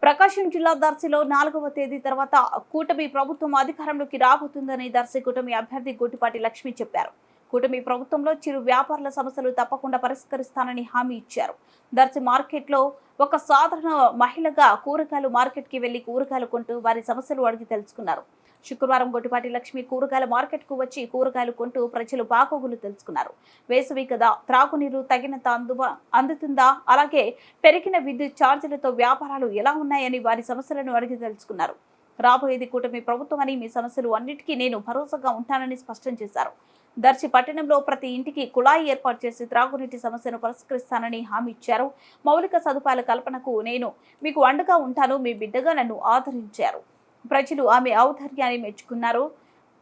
ప్రకాశం జిల్లా దర్శిలో 4వ తేదీ తర్వాత కూటమి ప్రభుత్వం అధికారంలోకి రాబోతుందని దర్శి కూటమి అభ్యర్థి గోటిపాటి లక్ష్మి చెప్పారు. కూటమి ప్రభుత్వంలో చిరు వ్యాపారుల సమస్యలు తప్పకుండా పరిష్కరిస్తానని హామీ ఇచ్చారు. దర్శి మార్కెట్లో ఒక సాధారణ మహిళగా కూరగాయలు మార్కెట్కి వెళ్లి కూరగాయలు కొంటూ వారి సమస్యలు అడిగి తెలుసుకున్నారు. శుక్రవారం గోటిపాటి లక్ష్మి కూరగాయల మార్కెట్కు వచ్చి కూరగాయలు కొంటూ ప్రజలు బాగోగులు తెలుసుకున్నారు. వేసవి కదా, త్రాగునీరు తగినంత అందుతుందా, అలాగే పెరిగిన విద్యుత్ ఛార్జీలతో వ్యాపారాలు ఎలా ఉన్నాయని వారి సమస్యలను అడిగి తెలుసుకున్నారు. రాబోయేది కూటమి ప్రభుత్వం అని, మీ సమస్యలు అన్నిటికీ నేను భరోసాగా ఉంటానని స్పష్టం చేశారు. దర్శి పట్టణంలో ప్రతి ఇంటికి కుళాయి ఏర్పాటు చేసి త్రాగునీటి సమస్యను పరిష్కరిస్తానని హామీ ఇచ్చారు. మౌలిక సదుపాయాల కల్పనకు నేను మీకు అండగా ఉంటాను, మీ బిడ్డగా నన్ను ఆదరించారు. ప్రజలు ఆమె ఔదార్యాన్ని మెచ్చుకున్నారు.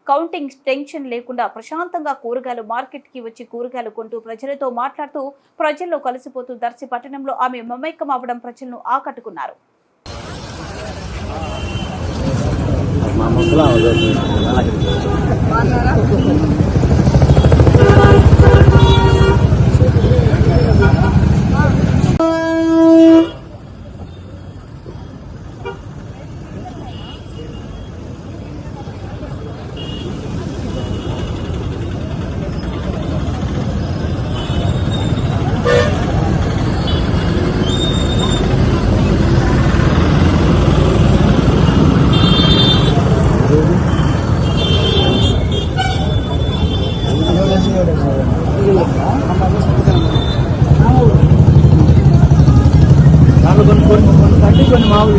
కౌంటింగ్ టెన్షన్ లేకుండా ప్రశాంతంగా కూరగాయలు మార్కెట్కి వచ్చి కూరగాయలు కొంటూ ప్రజలతో మాట్లాడుతూ ప్రజల్లో కలిసిపోతూ దర్శి పట్టణంలో ఆమె మమైకం అవ్వడం ప్రజలను ఆకట్టుకున్నారు. కొన్ని మామూలు